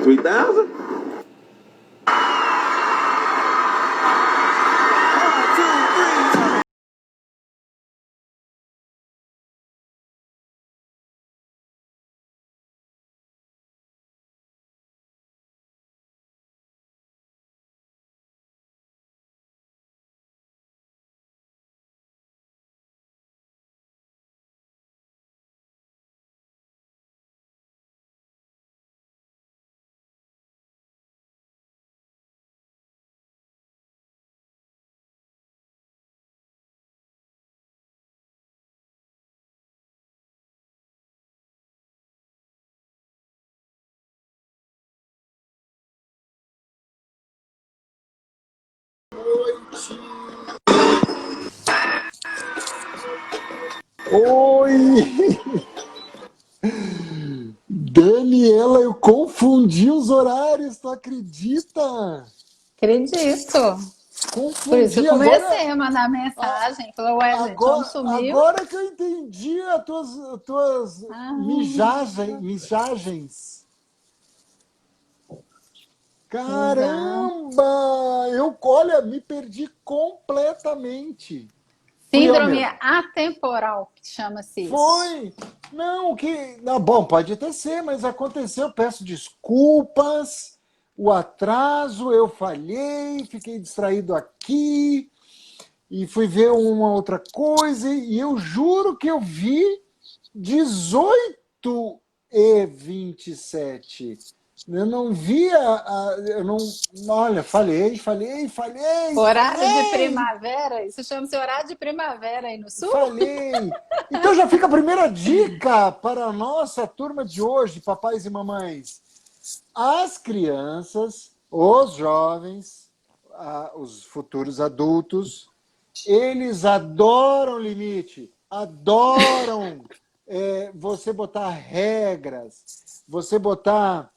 3000? Oi! Daniela, eu confundi os horários, tu acredita? Acredito. Por isso que eu Confundi agora. comecei a mandar mensagem. Falou, ué, gente, vamos sumiu. Agora que eu entendi as tuas Ah, mijagens. legal. Caramba! Olha, me perdi completamente. Fui eu Síndrome mesmo. atemporal, que chama-se isso. Foi! Não, que. Não, bom, pode até ser, mas aconteceu. Peço desculpas. O atraso, eu falhei, fiquei distraído aqui e fui ver uma outra coisa. E eu juro que eu vi 18h27. Eu não via. Eu não. Olha, falhei. Horário de primavera, isso chama-se horário de primavera aí no sul? Falei! Então já fica a primeira dica para a nossa turma de hoje, papais e mamães. As crianças, os jovens, os futuros adultos, eles adoram limite, adoram você botar regras, você botar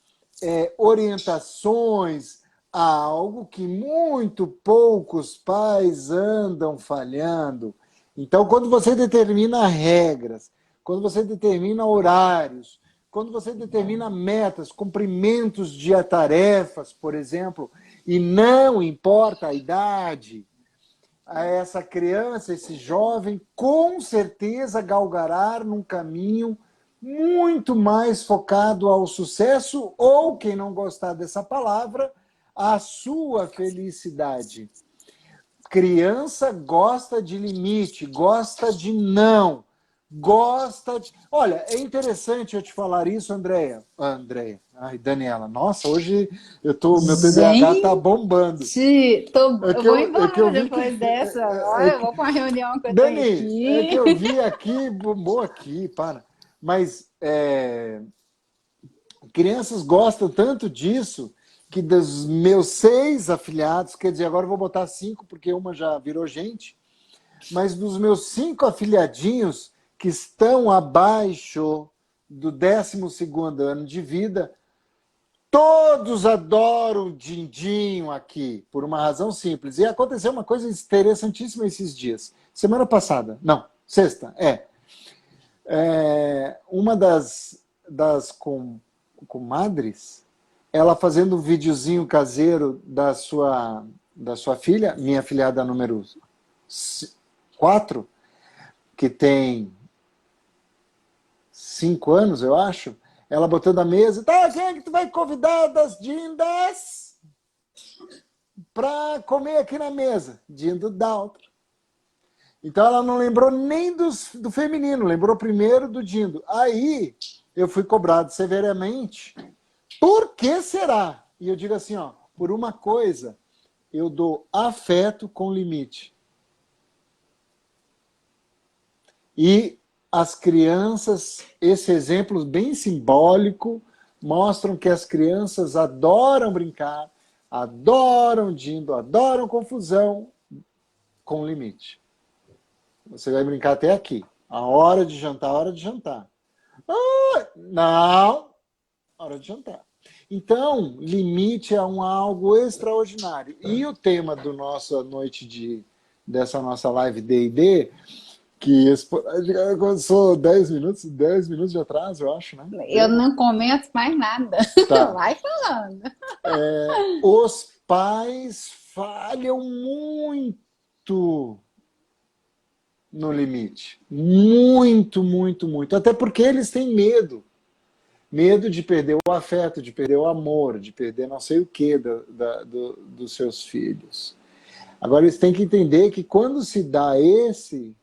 orientações a algo que muito poucos pais andam falhando. Então, quando você determina regras, quando você determina horários, quando você determina metas, cumprimentos de tarefas, por exemplo, e não importa a idade, a essa criança, esse jovem, com certeza galgará num caminho muito mais focado ao sucesso, ou, quem não gostar dessa palavra, à sua felicidade. Criança gosta de limite, gosta de não, gosta de... Olha, é interessante eu te falar isso, Andréia. Ai, Daniela. Nossa, hoje meu TDAH tá Gente, bombando. eu vou É que eu embora vi que... depois dessa. É Olha, eu que vou para uma reunião que eu tenho Dani, é que aqui. eu vi aqui, bombou aqui, para. Mas crianças gostam tanto disso que dos meus 6 afilhados, quer dizer, agora eu vou botar 5 porque uma já virou gente, mas dos meus 5 afilhadinhos que estão abaixo do 12º ano de vida, todos adoram din-din aqui, por uma razão simples. E aconteceu uma coisa interessantíssima esses dias. Semana passada, não, sexta, uma das comadres, ela fazendo um videozinho caseiro da sua filha, minha filhada número 4, que tem 5 anos, eu acho, ela botando a mesa, tá, quem é que tu vai convidar das Dindas para comer aqui na mesa? Dindo Daltro. Então ela não lembrou nem do feminino, lembrou primeiro do Dindo. Aí eu fui cobrado severamente. Por que será? E eu digo assim, ó, por uma coisa, eu dou afeto com limite. E as crianças, esse exemplo bem simbólico, mostram que as crianças adoram brincar, adoram Dindo, adoram confusão com limite. Você vai brincar até aqui. A hora de jantar, a hora de jantar. Ah, não, hora de jantar. Então, limite é algo extraordinário. E o tema do nossa noite dessa nossa live D&D, Que começou 10 minutos de atraso, eu acho, né? Eu não comento mais nada. Tá. Vai falando. Os pais falham muito no limite. Muito, muito, muito. Até porque eles têm medo. Medo de perder o afeto, de perder o amor, de perder não sei o que dos seus filhos. Agora, eles têm que entender que quando se dá esse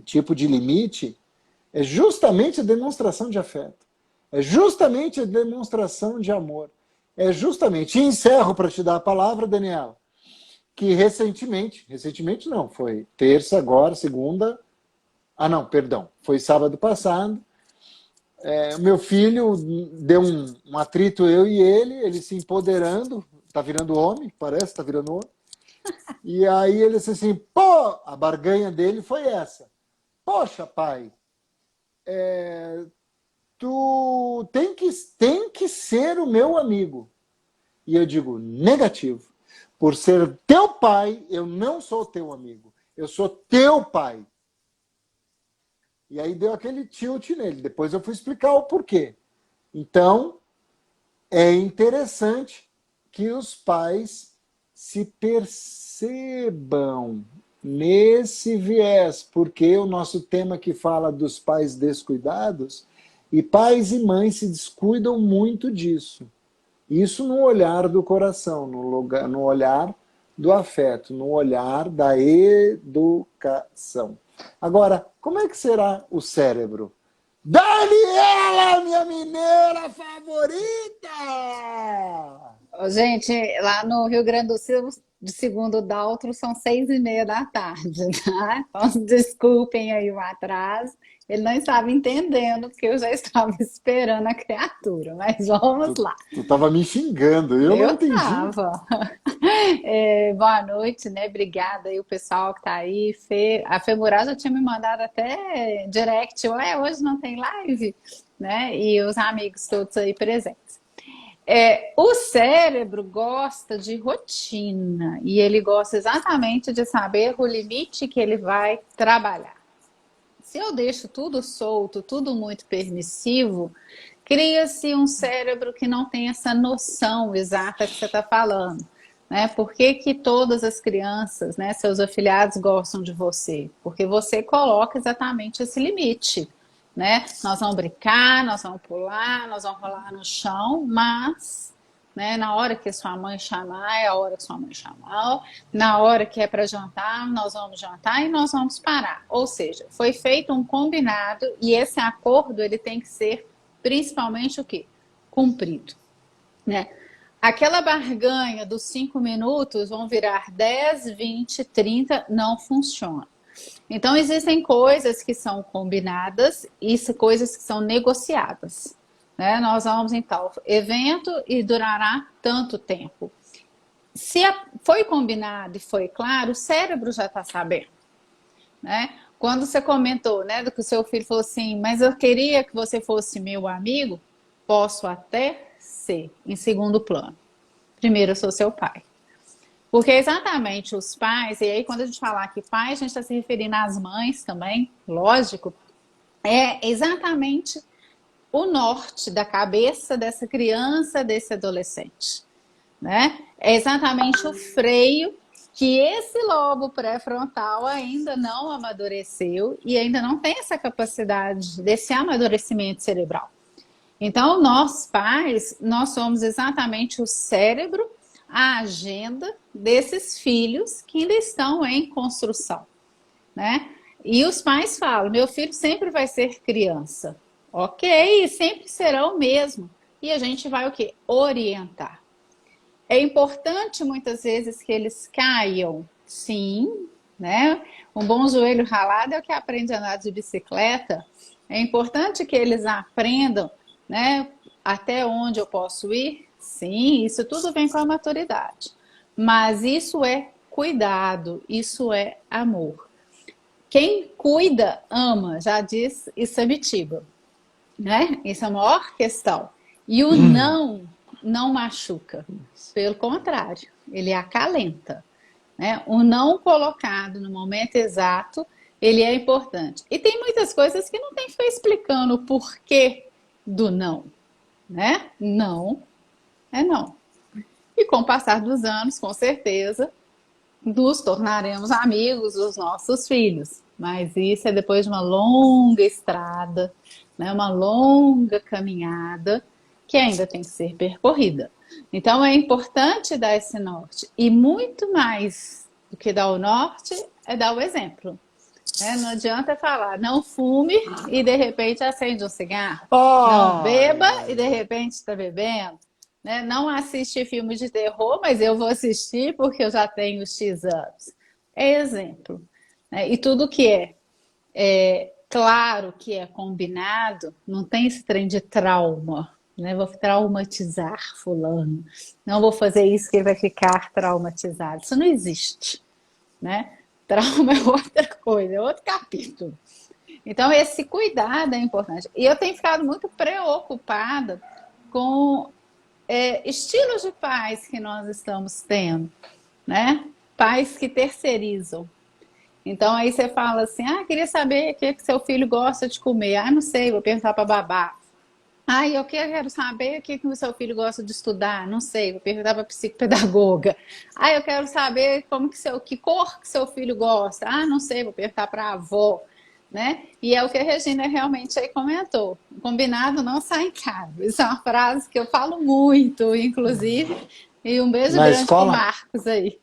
tipo de limite, é justamente a demonstração de afeto. É justamente a demonstração de amor. É justamente, e encerro para te dar a palavra, Daniel, que recentemente não, foi terça agora, segunda, não, perdão, foi sábado passado, meu filho deu um atrito, eu e ele se empoderando, tá virando homem, parece, tá virando homem, e aí ele disse assim, pô, a barganha dele foi essa, poxa, pai, tu tem que ser o meu amigo. E eu digo, negativo. Por ser teu pai, eu não sou teu amigo. Eu sou teu pai. E aí deu aquele tilt nele. Depois eu fui explicar o porquê. Então, é interessante que os pais se percebam nesse viés, porque o nosso tema que fala dos pais descuidados, e pais e mães se descuidam muito disso. Isso no olhar do coração, no olhar do afeto, no olhar da educação. Agora, como é que será o cérebro? Daniela, minha mineira favorita! Gente, lá no Rio Grande do Sul, de segundo Daltro, são 6h30 da tarde, tá? Então, desculpem aí o atraso. Ele não estava entendendo, porque eu já estava esperando a criatura, mas vamos lá. Tu tava me xingando, eu não Eu entendi. tava. Boa noite, né? Obrigada aí o pessoal que tá aí. A Fê Mural já tinha me mandado até direct, hoje não tem live, né? E os amigos todos aí presentes. O cérebro gosta de rotina e ele gosta exatamente de saber o limite que ele vai trabalhar. Se eu deixo tudo solto, tudo muito permissivo, cria-se um cérebro que não tem essa noção exata que você está falando. Né? Por que que todas as crianças, né, seus afilhados, gostam de você? Porque você coloca exatamente esse limite. Né? Nós vamos brincar, nós vamos pular, nós vamos rolar no chão, mas né, na hora que sua mãe chamar, é a hora que sua mãe chamar, na hora que é para jantar, nós vamos jantar e nós vamos parar. Ou seja, foi feito um combinado e esse acordo ele tem que ser principalmente o quê? Cumprido. Né? Aquela barganha dos 5 minutos vão virar 10, 20, 30, não funciona. Então, existem coisas que são combinadas e coisas que são negociadas. Né? Nós vamos em tal evento e durará tanto tempo. Se foi combinado e foi claro, o cérebro já está sabendo. Né? Quando você comentou, né, que o seu filho falou assim, mas eu queria que você fosse meu amigo, posso até ser, em segundo plano. Primeiro, eu sou seu pai. Porque exatamente os pais, e aí quando a gente falar que pai, a gente está se referindo às mães também, lógico, é exatamente o norte da cabeça dessa criança, desse adolescente. Né? É exatamente o freio que esse lobo pré-frontal ainda não amadureceu e ainda não tem essa capacidade desse amadurecimento cerebral. Então, nós pais, nós somos exatamente o cérebro, a agenda desses filhos que ainda estão em construção, né? E os pais falam, meu filho sempre vai ser criança. Ok, sempre serão mesmo. E a gente vai o quê? Orientar. É importante muitas vezes que eles caiam, sim, né? Um bom joelho ralado é o que aprende a andar de bicicleta. É importante que eles aprendam, né? Até onde eu posso ir? Sim, isso tudo vem com a maturidade. Mas isso é cuidado, isso é amor. Quem cuida, ama, já diz Isamitiba. Né? Isso é a maior questão. E o não machuca. Pelo contrário, ele acalenta. né? O não colocado no momento exato, ele é importante. E tem muitas coisas que não tem que ficar explicando o porquê do não, né? Não é não. E com o passar dos anos, com certeza, nos tornaremos amigos dos nossos filhos. Mas isso é depois de uma longa estrada, né? Uma longa caminhada que ainda tem que ser percorrida. Então é importante dar esse norte. E muito mais do que dar o norte é dar o exemplo. Né? Não adianta falar, não fume e de repente acende um cigarro. Não Ai, beba e ai, de ai. repente está bebendo. Né? Não assiste filme de terror, mas eu vou assistir porque eu já tenho X anos. É exemplo. Né? E tudo que é claro que é combinado, não tem esse trem de trauma. Né? Vou traumatizar fulano. Não vou fazer isso que ele vai ficar traumatizado. Isso não existe. Né? Trauma é outra coisa, é outro capítulo. Então, esse cuidado é importante. E eu tenho ficado muito preocupada com estilos de pais que nós estamos tendo, né? Pais que terceirizam. Então, aí você fala assim, queria saber o que seu filho gosta de comer. Não sei, vou perguntar para babá. Eu quero saber o que o seu filho gosta de estudar. Não sei, vou perguntar para a psicopedagoga. Eu quero saber que cor que seu filho gosta. Não sei, vou perguntar para a avó. Né? E é o que a Regina realmente aí comentou. Combinado não sai caro. Isso é uma frase que eu falo muito, inclusive. E um beijo Na grande pro escola? Marcos aí.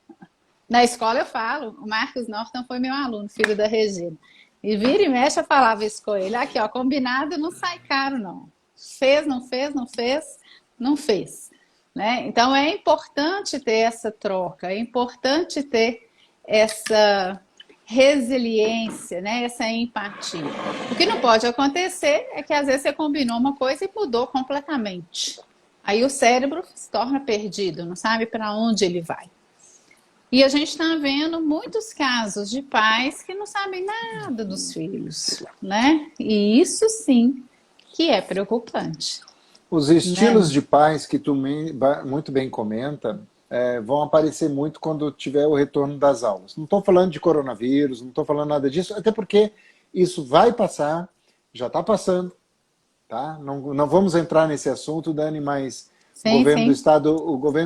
Na escola eu falo, o Marcos Norton foi meu aluno, filho da Regina. E vira e mexe eu falava isso com ele. Aqui, ó, combinado não sai caro, não. Fez, não fez, não fez, não fez. Né? Então é importante ter essa troca, é importante ter essa resiliência, né? Essa empatia. O que não pode acontecer é que às vezes você combinou uma coisa e mudou completamente. Aí o cérebro se torna perdido, não sabe para onde ele vai. E a gente está vendo muitos casos de pais que não sabem nada dos filhos, né? E isso sim que é preocupante, Os estilos né? de pais que tu muito bem comenta vão aparecer muito quando tiver o retorno das aulas. Não estou falando de coronavírus, não estou falando nada disso, até porque isso vai passar, já está passando, tá? Não, não vamos entrar nesse assunto, Dani, mas Sim, sim. o governo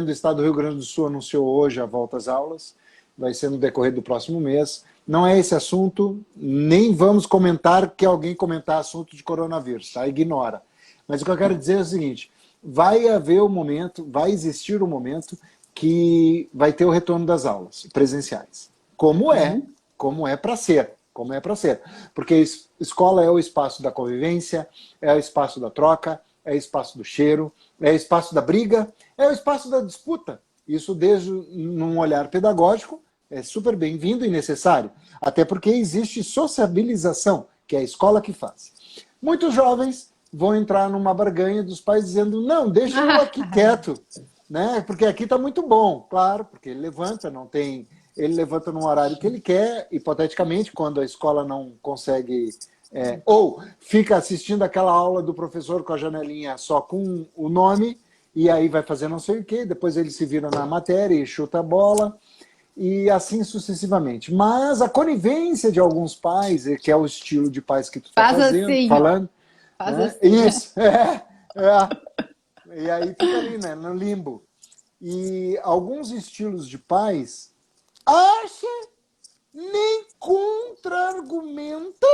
do estado do Rio Grande do Sul anunciou hoje a volta às aulas, vai ser no decorrer do próximo mês. Não é esse assunto, nem vamos comentar que alguém comentar assunto de coronavírus, tá? Ignora. Mas o que eu quero dizer é o seguinte, vai haver o momento, vai existir o momento que vai ter o retorno das aulas presenciais. Uhum. Como é para ser, como é para ser. Porque escola é o espaço da convivência, é o espaço da troca, é o espaço do cheiro, é o espaço da briga, é o espaço da disputa. Isso desde num olhar pedagógico é super bem-vindo e necessário, até porque existe sociabilização, que é a escola que faz. Muitos jovens vão entrar numa barganha dos pais dizendo, não, deixa eu aqui quieto, né? Porque aqui está muito bom. Claro, porque ele levanta, não tem... Ele levanta no horário que ele quer, hipoteticamente, quando a escola não consegue... ou fica assistindo aquela aula do professor com a janelinha só com o nome, e aí vai fazer não sei o quê, depois ele se vira na matéria e chuta a bola, e assim sucessivamente. Mas a conivência de alguns pais, que é o estilo de pais que tu está Faz assim, ó. falando, Faz né? assim. Isso, é. E aí fica ali, né, no limbo. E alguns estilos de pais acha, nem contra-argumenta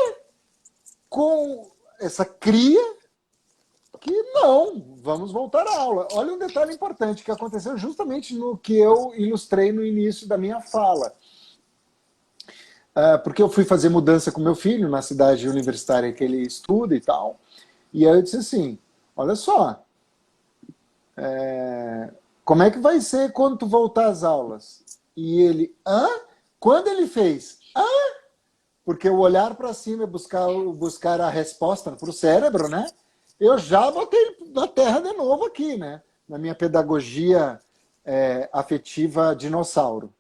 com essa cria que não, vamos voltar à aula. Olha um detalhe importante que aconteceu justamente no que eu ilustrei no início da minha fala. Porque eu fui fazer mudança com meu filho na cidade universitária que ele estuda e tal. E aí eu disse assim, olha só, como é que vai ser quando tu voltar às aulas? E ele, hã? Quando ele fez, hã? Porque o olhar para cima é buscar a resposta para o cérebro, né? Eu já botei na terra de novo aqui, né? Na minha pedagogia afetiva dinossauro.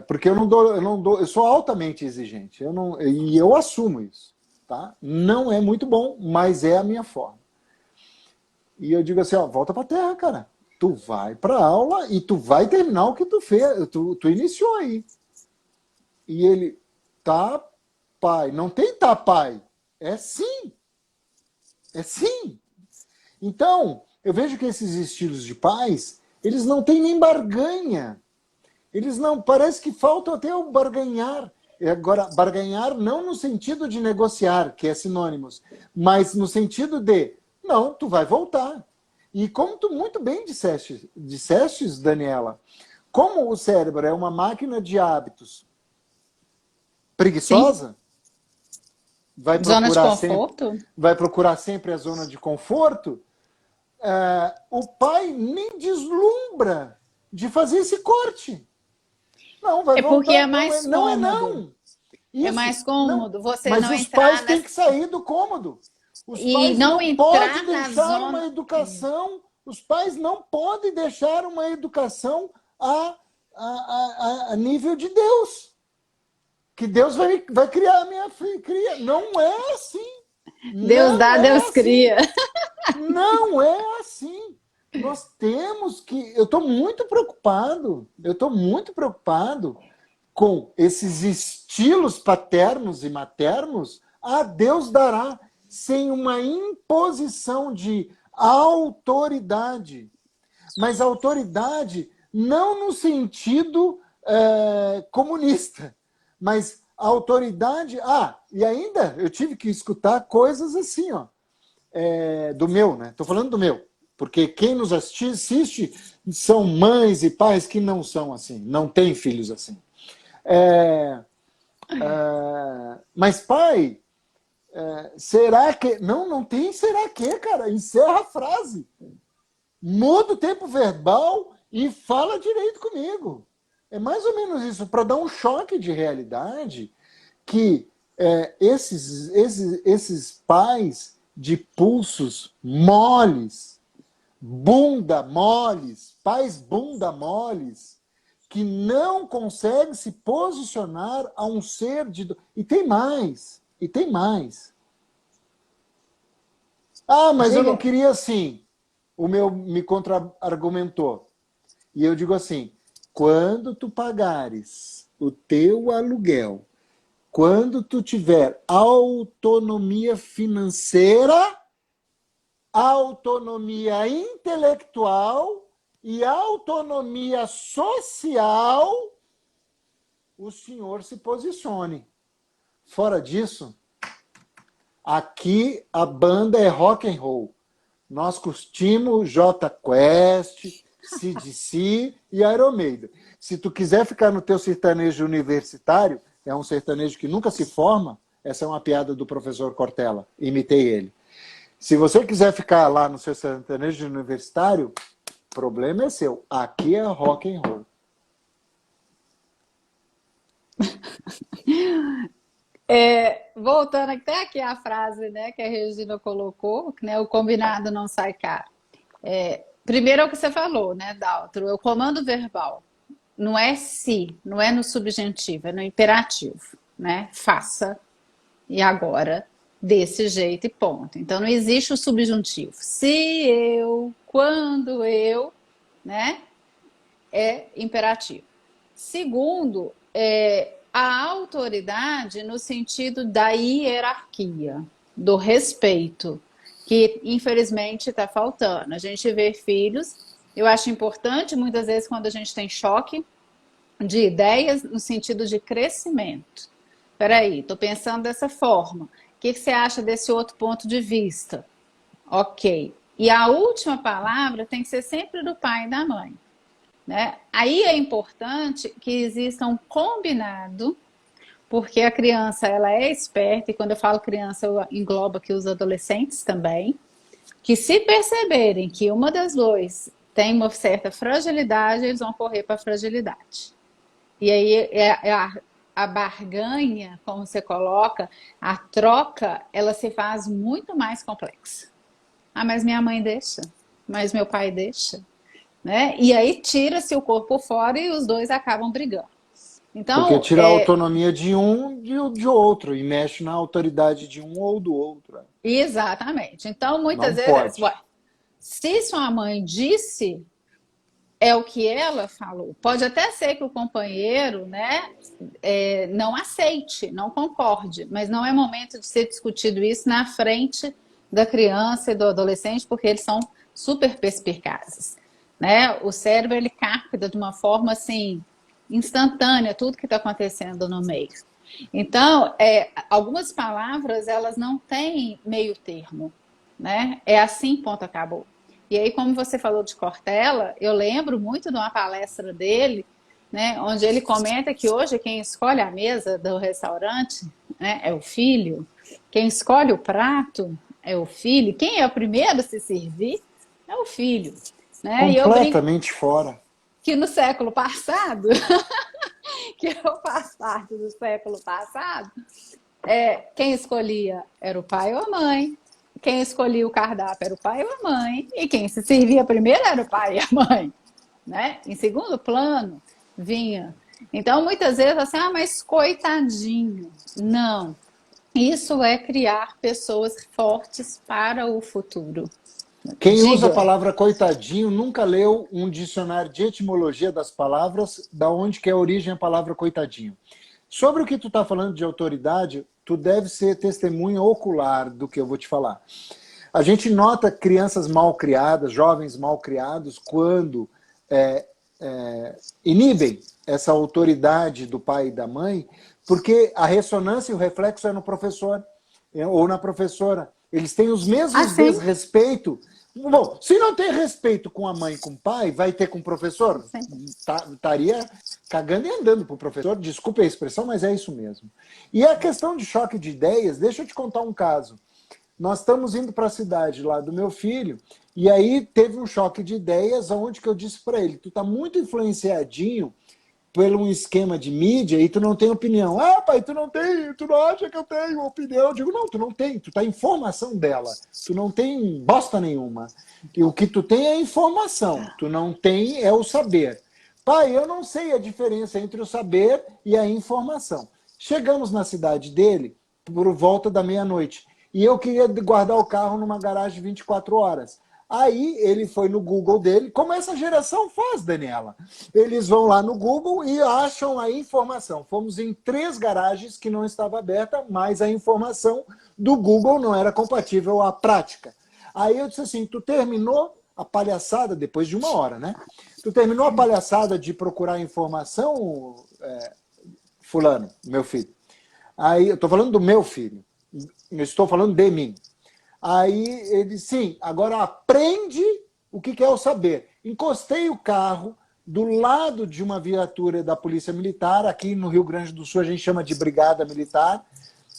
Porque eu sou altamente exigente. E eu assumo isso. Tá? Não é muito bom, mas é a minha forma. E eu digo assim, ó, volta para a terra, cara. tu vai para a aula e tu vai terminar o que tu fez, tu iniciou aí. E ele, tá, pai. Não tem tá, pai. É sim. É sim. Então, eu vejo que esses estilos de pais, eles não têm nem barganha. Eles não, parece que falta até o barganhar. Agora, barganhar não no sentido de negociar, que é sinônimos, mas no sentido de, não, tu vai voltar. E como tu muito bem disseste, Daniela, como o cérebro é uma máquina de hábitos Sim. preguiçosa, Zona de conforto? vai procurar sempre a zona de conforto, o pai nem deslumbra de fazer esse corte. Não, vai É porque voltar. é mais Não é cômodo. não. É Isso, mais não. cômodo você Mas não os pais entrar têm que sair do cômodo. Os e pais não não podem entrar na deixar uma zona. educação, os pais não podem deixar uma educação a nível de Deus. Que Deus vai criar a minha filha. Cria. Não é assim. Deus Não dá, é Deus assim. cria. Não é assim. Nós temos que. Eu estou muito preocupado. Eu estou muito preocupado com esses estilos paternos e maternos. A Deus dará, sem uma imposição de autoridade. Mas autoridade não no sentido comunista, mas a autoridade. E ainda eu tive que escutar coisas assim, ó do meu, né? Estou falando do meu. Porque quem nos assiste são mães e pais que não são assim, não têm filhos assim. Mas pai, será que... Não tem será que, cara. Encerra a frase. Muda o tempo verbal e fala direito comigo. É mais ou menos isso, para dar um choque de realidade que esses pais de pulsos moles, bunda moles, pais bunda moles, que não conseguem se posicionar a um ser de... E tem mais, e tem mais. Mas eu não Diga. queria assim. O meu me contra-argumentou. E eu digo assim, quando tu pagares o teu aluguel, quando tu tiver autonomia financeira, autonomia intelectual e autonomia social, o senhor se posicione. Fora disso, aqui a banda é rock and roll. Nós curtimos Jota Quest, CDC e Iron Maiden. Se tu quiser ficar no teu sertanejo universitário, é um sertanejo que nunca se forma, essa é uma piada do professor Cortella, imitei ele. Se você quiser ficar lá no seu sertanejo universitário, problema é seu. Aqui é rock and roll. Voltando até aqui a frase, né, que a Regina colocou, né, o combinado não sai caro. Primeiro é o que você falou, né, Daltro, é o comando verbal. Não é se, não é no subjuntivo, é no imperativo, né? Faça e agora, desse jeito e ponto. Então não existe o subjuntivo. Se eu, quando eu, né? É imperativo. Segundo, a autoridade no sentido da hierarquia, do respeito, que infelizmente está faltando. A gente vê filhos, eu acho importante muitas vezes quando a gente tem choque de ideias no sentido de crescimento. Peraí, estou pensando dessa forma. O que você acha desse outro ponto de vista? Ok. E a última palavra tem que ser sempre do pai e da mãe. Né? Aí é importante que exista um combinado, porque a criança ela é esperta, e quando eu falo criança eu englobo aqui os adolescentes também, que se perceberem que uma das duas tem uma certa fragilidade, eles vão correr para a fragilidade. E aí a barganha, como você coloca, a troca, ela se faz muito mais complexa. Mas minha mãe deixa, mas meu pai deixa. Né? E aí tira-se o corpo fora e os dois acabam brigando. Porque Então, tira a autonomia de um e de outro, e mexe na autoridade de um ou do outro. exatamente. Então, muitas Não vezes, pode. se sua mãe disse, é o que ela falou. Pode até ser que o companheiro, né, não aceite, não concorde, mas não é momento de ser discutido isso na frente da criança e do adolescente, porque eles são super perspicazes, né? O cérebro ele capta de uma forma assim instantânea tudo que está acontecendo no meio. Então, algumas palavras elas não têm meio termo, né? É assim, ponto, acabou. E aí, como você falou de Cortella, eu lembro muito de uma palestra dele, né, onde ele comenta que hoje quem escolhe a mesa do restaurante, né, é o filho, quem escolhe o prato é o filho, quem é o primeiro a se servir é o filho. Né? E eu brinco Completamente fora. que no século passado, que eu faço parte do século passado, quem escolhia era o pai ou a mãe, quem escolhia o cardápio era o pai ou a mãe, e quem se servia primeiro era o pai e a mãe. Né? Em segundo plano, vinha. Então, muitas vezes, assim, mas coitadinho. Não. Isso é criar pessoas fortes para o futuro. Quem usa a Diga. palavra coitadinho nunca leu um dicionário de etimologia das palavras, da onde que é a origem a palavra coitadinho. Sobre o que tu está falando de autoridade, tu deve ser testemunha ocular do que eu vou te falar. A gente nota crianças mal criadas, jovens mal criados, quando inibem essa autoridade do pai e da mãe, porque a ressonância e o reflexo é no professor ou na professora. Eles têm os mesmos Assim, desrespeito. Bom, se não tem respeito com a mãe e com o pai, vai ter com o professor? assim. Estaria cagando e andando para o professor, desculpe a expressão, mas é isso mesmo. E a questão de choque de ideias, deixa eu te contar um caso. Nós estamos indo para a cidade lá do meu filho, e aí teve um choque de ideias, onde que eu disse para ele, tu tá muito influenciadinho pelo um esquema de mídia e tu não tem opinião. Ah, pai, tu não acha que eu tenho opinião? Eu digo, não, tu não tem, tu tá em formação dela. Tu não tem bosta nenhuma. E o que tu tem é informação, tu não tem é o saber. Pai, eu não sei a diferença entre o saber e a informação. Chegamos na cidade dele por volta da meia-noite e eu queria guardar o carro numa garagem 24 horas. Aí ele foi no Google dele, como essa geração faz, Daniela. Eles vão lá no Google e acham a informação. Fomos em 3 garagens que não estava aberta, mas a informação do Google não era compatível à prática. Aí eu disse assim, tu terminou a palhaçada, depois de 1 hora, né? Tu terminou a palhaçada de procurar informação, fulano, meu filho. Aí, eu estou falando do meu filho, eu estou falando de mim. Aí ele, sim, agora aprende o que é o saber. Encostei o carro do lado de uma viatura da Polícia Militar, aqui no Rio Grande do Sul a gente chama de Brigada Militar,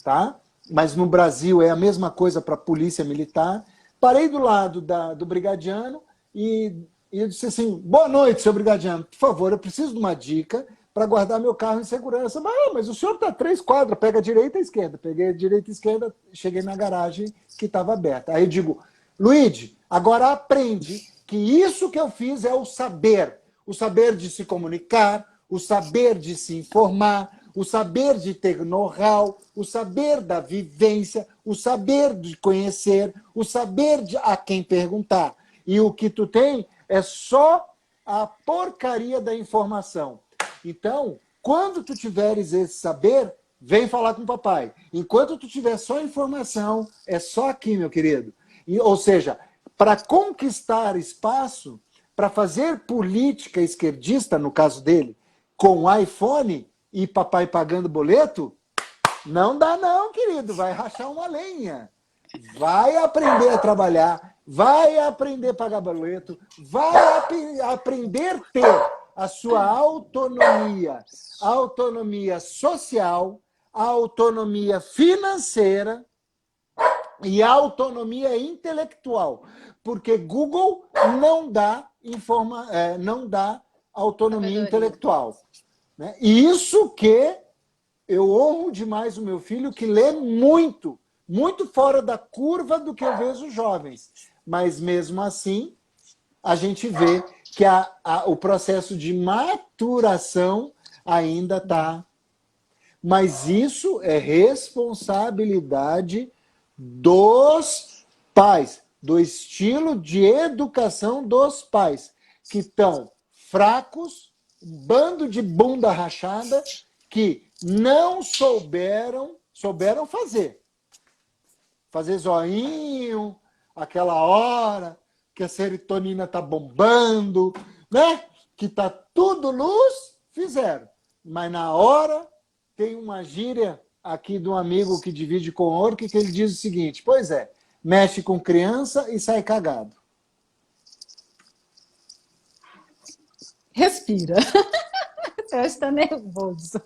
tá? Mas no Brasil é a mesma coisa para a Polícia Militar. Parei do lado do brigadiano e eu disse assim, boa noite, seu brigadiano, por favor, eu preciso de uma dica para guardar meu carro em segurança. Mas o senhor está 3 quadras, pega a direita e a esquerda. Peguei a direita e a esquerda, cheguei na garagem que estava aberta. Aí eu digo, Luigi, agora aprende que isso que eu fiz é o saber de se comunicar, o saber de se informar, o saber de ter know-how, o saber da vivência, o saber de conhecer, o saber de a quem perguntar. E o que tu tem é só a porcaria da informação. Então, quando tu tiveres esse saber, vem falar com o papai. Enquanto tu tiver só informação, é só aqui, meu querido. Ou seja, para conquistar espaço, para fazer política esquerdista, no caso dele, com iPhone e papai pagando boleto, não dá não, querido. Vai rachar uma lenha. Vai aprender a trabalhar, vai aprender a pagar boleto, vai aprender a ter a sua autonomia, autonomia social, autonomia financeira e autonomia intelectual. Porque Google não dá autonomia Sabedoria. intelectual. Né? E isso que eu honro demais o meu filho, que lê muito, muito fora da curva do que eu vejo os jovens. Mas mesmo assim, a gente vê que o processo de maturação ainda está. Mas isso é responsabilidade dos pais, do estilo de educação dos pais, que estão fracos, um bando de bunda rachada que não souberam fazer zoinho, aquela hora que a serotonina tá bombando, né? Que tá tudo luz, fizeram. Mas na hora tem uma gíria aqui de um amigo que divide com o Orc que ele diz o seguinte: pois é, mexe com criança e sai cagado. Respira. Você está nervoso.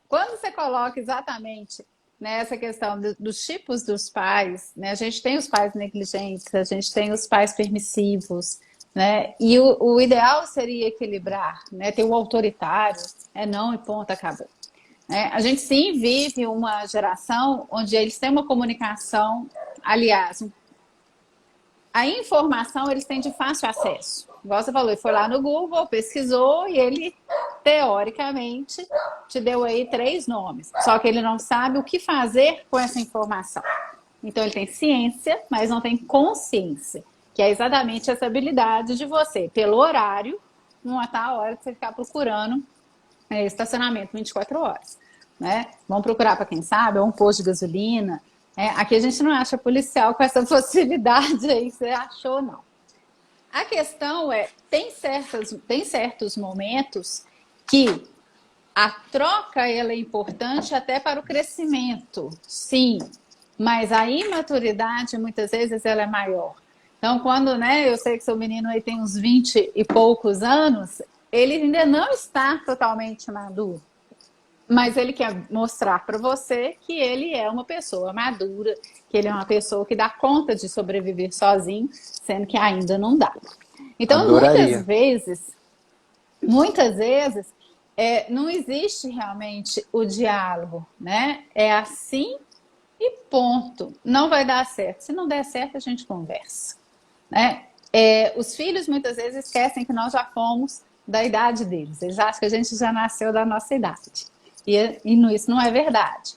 Quando você coloca exatamente nessa questão dos tipos dos pais, né? A gente tem os pais negligentes, a gente tem os pais permissivos, né? E o ideal seria equilibrar, né? Ter o autoritário, não e ponto, acabou. Né? A gente sim vive uma geração onde eles têm uma comunicação, aliás, a informação eles têm de fácil acesso. Igual você falou, ele foi lá no Google, pesquisou e ele, teoricamente, te deu aí 3 nomes. Só que ele não sabe o que fazer com essa informação. Então, ele tem ciência, mas não tem consciência, que é exatamente essa habilidade de você, pelo horário, não tá a hora de você ficar procurando estacionamento 24 horas. Né? Vamos procurar, para quem sabe, um posto de gasolina. Aqui a gente não acha policial com essa facilidade aí, você achou, não. A questão tem certos momentos que a troca ela é importante até para o crescimento, sim, mas a imaturidade muitas vezes ela é maior. Então, quando eu sei que seu menino aí tem uns 20 e poucos anos, ele ainda não está totalmente maduro. Mas ele quer mostrar para você que ele é uma pessoa madura, que ele é uma pessoa que dá conta de sobreviver sozinho, sendo que ainda não dá. Então, Adoraria. muitas vezes, não existe realmente o diálogo, né? É assim e ponto. Não vai dar certo. Se não der certo, a gente conversa. Né? Os filhos muitas vezes esquecem que nós já fomos da idade deles. Eles acham que a gente já nasceu da nossa idade. E isso não é verdade.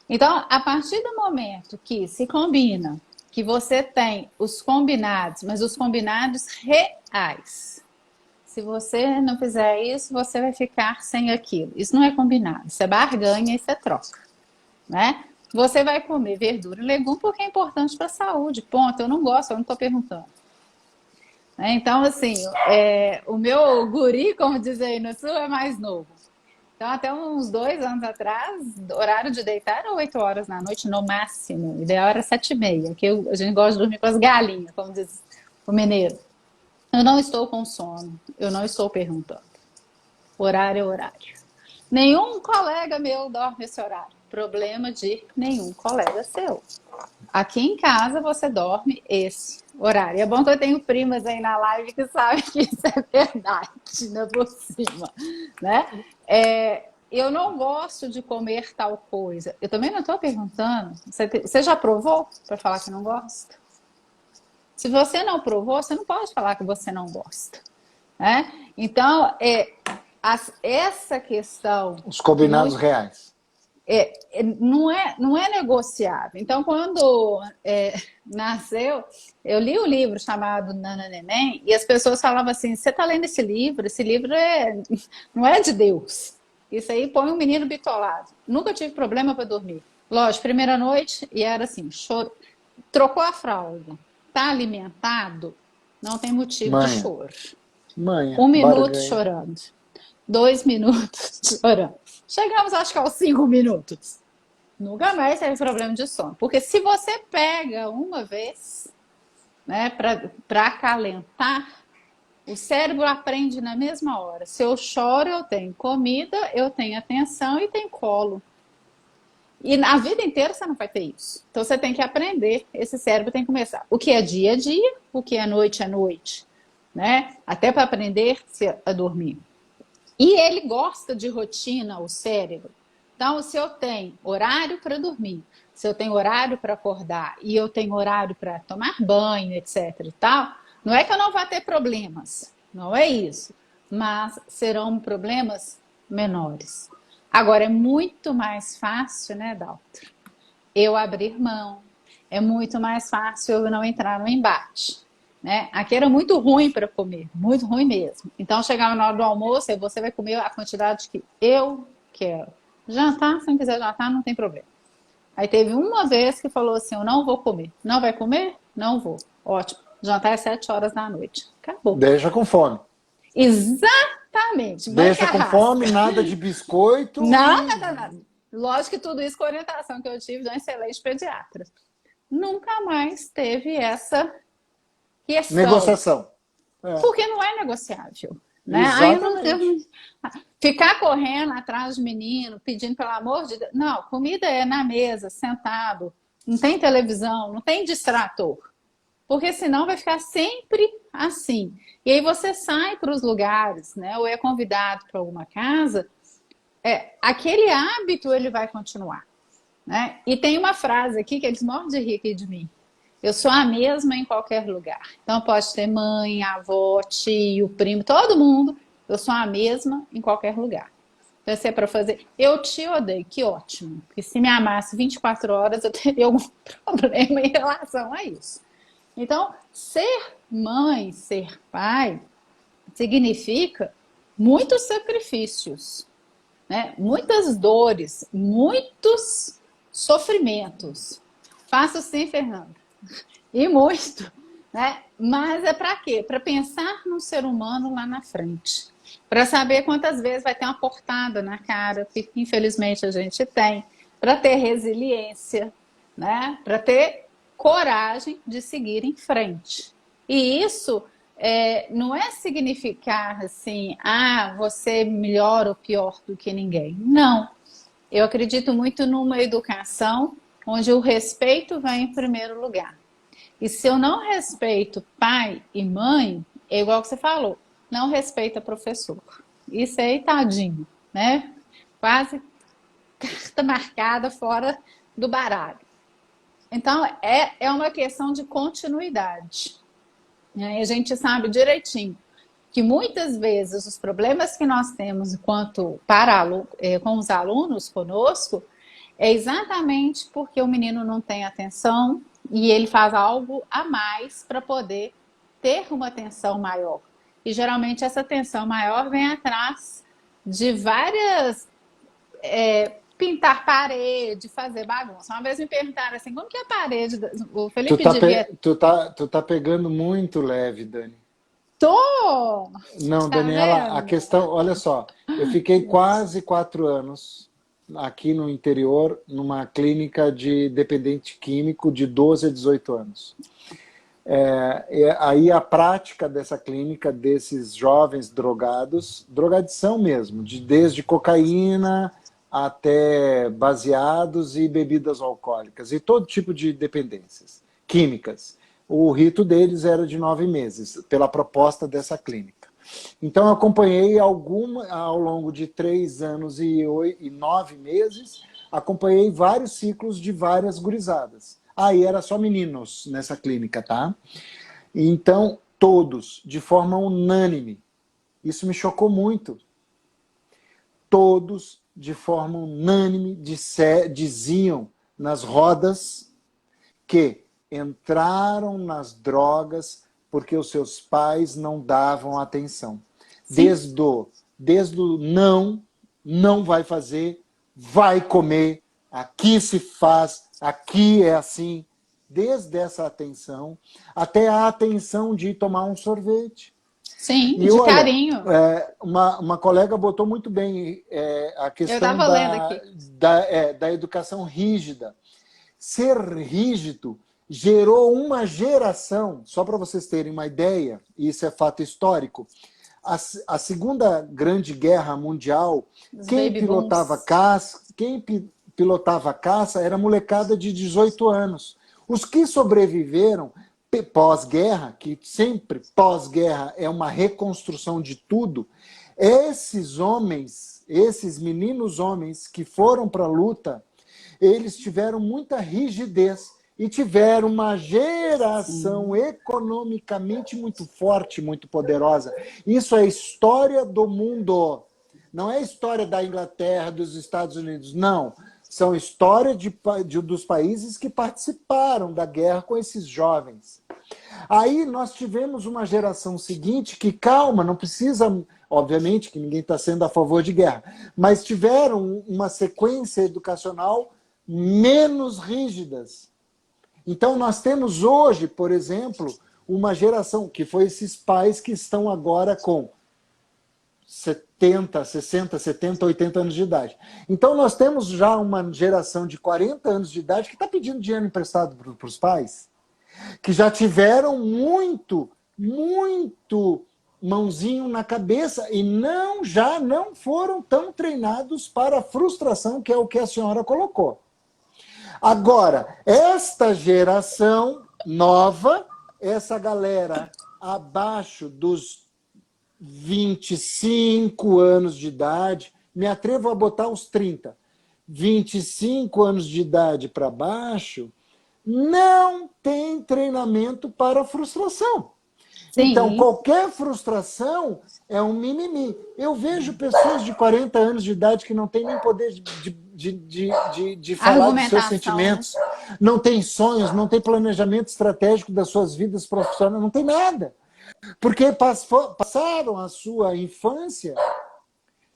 Então, a partir do momento que se combina, que você tem os combinados, mas os combinados reais. Se você não fizer isso, você vai ficar sem aquilo. Isso não é combinado, isso é barganha, isso é troca. Né? Você vai comer verdura e legume porque é importante para a saúde. Ponto. Eu não gosto, eu não estou perguntando. Então, assim, o meu guri, como diz aí no sul, é mais novo. Então, até uns 2 anos atrás, o horário de deitar era 8 horas da noite, no máximo. O ideal era 7h30, que a gente gosta de dormir com as galinhas, como diz o mineiro. Eu não estou com sono, eu não estou perguntando. Horário é horário. Nenhum colega meu dorme esse horário. Problema de nenhum colega seu. Aqui em casa você dorme esse horário. É bom que eu tenho primas aí na live que sabem que isso é verdade, né, por cima, né? Eu não gosto de comer tal coisa. Eu também não estou perguntando. Você já provou para falar que não gosta? Se você não provou, você não pode falar que você não gosta. Né? Então, essa questão... Os combinados reais. Não é negociável. Então, quando nasceu, eu li um livro chamado Nana Neném e as pessoas falavam assim, você está lendo esse livro não é de Deus. Isso aí põe um menino bitolado. Nunca tive problema para dormir. Lógico, primeira noite e era assim, trocou a fralda, está alimentado, não tem motivo de choro. 1 minuto chorando, 2 minutos chorando. Chegamos, acho que aos 5 minutos. Nunca mais teve problema de sono. Porque se você pega uma vez, né, para acalentar, o cérebro aprende na mesma hora. Se eu choro, eu tenho comida, eu tenho atenção e tenho colo. E na vida inteira você não vai ter isso. Então você tem que aprender. Esse cérebro tem que começar. O que é dia é dia, o que é noite, né? Até para aprender a dormir. E ele gosta de rotina, o cérebro. Então, se eu tenho horário para dormir, se eu tenho horário para acordar e eu tenho horário para tomar banho, etc. e tal, não é que eu não vá ter problemas, não é isso. Mas serão problemas menores. Agora, é muito mais fácil, né, Daltro? Eu abrir mão. É muito mais fácil eu não entrar no embate. né? Aqui era muito ruim para comer, muito ruim mesmo. Então chegava na hora do almoço e você vai comer a quantidade que eu quero. Jantar, se não quiser jantar, não tem problema. Aí teve uma vez que falou assim: eu não vou comer. Não vai comer? Não vou. Ótimo. Jantar é 7 horas da noite. Acabou. Deixa com fome. Exatamente. Banca Deixa com fome, rasca. nada de biscoito Nada, nada, e nada. Lógico que tudo isso com a orientação que eu tive de uma excelente pediatra. Nunca mais teve essa questão, negociação. É, porque não é negociável. Né? Aí exatamente. ficar correndo atrás de menino, pedindo pelo amor de Deus. Não, comida é na mesa, sentado. Não tem televisão, não tem distrator. Porque senão vai ficar sempre assim. E aí você sai para os lugares, né? Ou é convidado para alguma casa, aquele hábito ele vai continuar. Né? E tem uma frase aqui que eles morrem de rir aqui de mim. Eu sou a mesma em qualquer lugar. Então pode ter mãe, avó, tio, primo, todo mundo. Eu sou a mesma em qualquer lugar. Então, se é para fazer, eu te odeio, que ótimo. Porque se me amasse 24 horas, eu teria algum problema em relação a isso. Então, ser mãe, ser pai, significa muitos sacrifícios, né? Muitas dores, muitos sofrimentos. Faço sim, Fernanda. E muito, né? Mas é para quê? Para pensar no ser humano lá na frente. Para saber quantas vezes vai ter uma portada na cara, que infelizmente a gente tem. Para ter resiliência, né? Para ter coragem de seguir em frente. E isso não é significar assim, você é melhor ou pior do que ninguém. Não. Eu acredito muito numa educação onde o respeito vem em primeiro lugar. E se eu não respeito pai e mãe, é igual que você falou, não respeita professor. Isso aí, tadinho, né? Quase carta marcada fora do baralho. Então, é uma questão de continuidade. Né? E a gente sabe direitinho que muitas vezes os problemas que nós temos enquanto com os alunos conosco é exatamente porque o menino não tem atenção e ele faz algo a mais para poder ter uma atenção maior. E geralmente essa atenção maior vem atrás de várias pintar parede, fazer bagunça. Uma vez me perguntaram assim, como que é a parede? O Tu Felipe tá, devia. tu tá pegando muito leve, Dani. Tô! Não, Tá Daniela, a vendo? questão, olha só, eu fiquei quase 4 anos aqui no interior, numa clínica de dependente químico de 12 a 18 anos. Aí a prática dessa clínica, desses jovens drogados, drogadição mesmo, desde cocaína até baseados e bebidas alcoólicas, e todo tipo de dependências químicas. O rito deles era de 9 meses, pela proposta dessa clínica. Então, eu acompanhei ao longo de 3 anos e 9 meses, acompanhei vários ciclos de várias gurizadas. Aí era só meninos nessa clínica, tá? Então, todos, de forma unânime, isso me chocou muito. Todos, de forma unânime, diziam nas rodas que entraram nas drogas porque os seus pais não davam atenção. Sim. Desde o não vai fazer, vai comer, aqui se faz, aqui é assim. Desde essa atenção até a atenção de tomar um sorvete. Sim, E de olha, carinho. uma colega botou muito bem a Eu questão estava lendo aqui. da educação rígida. Ser rígido gerou uma geração, só para vocês terem uma ideia, e isso é fato histórico, a Segunda Grande Guerra Mundial, Os quem baby pilotava booms. caça, era molecada de 18 anos. Os que sobreviveram pós-guerra, que sempre pós-guerra é uma reconstrução de tudo, esses homens, esses meninos homens que foram para a luta, eles tiveram muita rigidez e tiveram uma geração economicamente muito forte, muito poderosa. Isso é história do mundo. Não é história da Inglaterra, dos Estados Unidos, não. São história dos países que participaram da guerra com esses jovens. Aí nós tivemos uma geração seguinte que, calma, não precisa, obviamente que ninguém está sendo a favor de guerra, mas tiveram uma sequência educacional menos rígidas. Então nós temos hoje, por exemplo, uma geração, que foi esses pais que estão agora com 70, 60, 70, 80 anos de idade. Então nós temos já uma geração de 40 anos de idade que está pedindo dinheiro emprestado para os pais, que já tiveram muito, muito mãozinho na cabeça e já não foram tão treinados para a frustração, que é o que a senhora colocou. Agora, esta geração nova, essa galera abaixo dos 25 anos de idade, me atrevo a botar os 30, 25 anos de idade para baixo, não tem treinamento para frustração. Sim. Então, qualquer frustração é um mimimi. Eu vejo pessoas de 40 anos de idade que não têm nem poder de falar dos seus sentimentos, não tem sonhos, não tem planejamento estratégico das suas vidas profissionais, não tem nada. Porque passaram a sua infância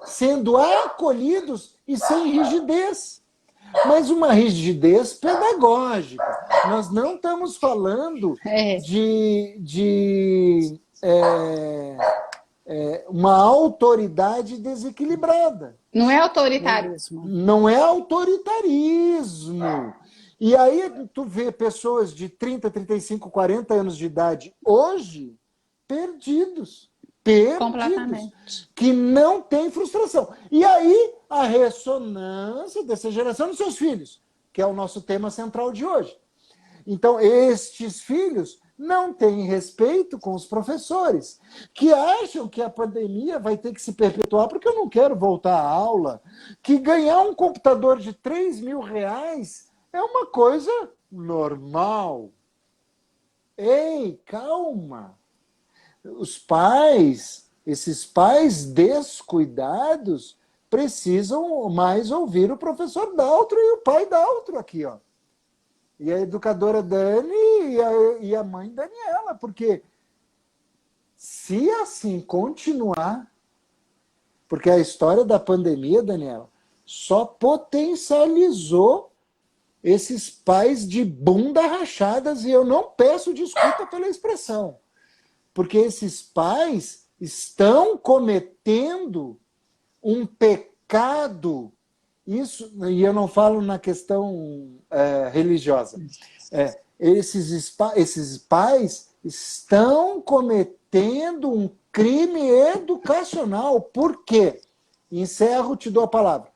sendo acolhidos e sem rigidez. Mas uma rigidez pedagógica. Nós não estamos falando de uma autoridade desequilibrada. Não é autoritarismo. Não é autoritarismo. E aí tu vê pessoas de 30, 35, 40 anos de idade hoje perdidos, que não têm frustração. E aí a ressonância dessa geração nos seus filhos, que é o nosso tema central de hoje. Então, estes filhos não têm respeito com os professores, que acham que a pandemia vai ter que se perpetuar porque eu não quero voltar à aula, que ganhar um computador de R$3.000 é uma coisa normal. Ei, calma! Os pais, esses pais descuidados, precisam mais ouvir o professor Daltro e o pai Daltro aqui, ó. E a educadora Dani e a mãe Daniela, porque se assim continuar, porque a história da pandemia, Daniela, só potencializou esses pais de bunda rachadas, e eu não peço desculpa pela expressão, porque esses pais estão cometendo um pecado, isso, e eu não falo na questão religiosa, esses pais estão cometendo um crime educacional. Por quê? Encerro, te dou a palavra.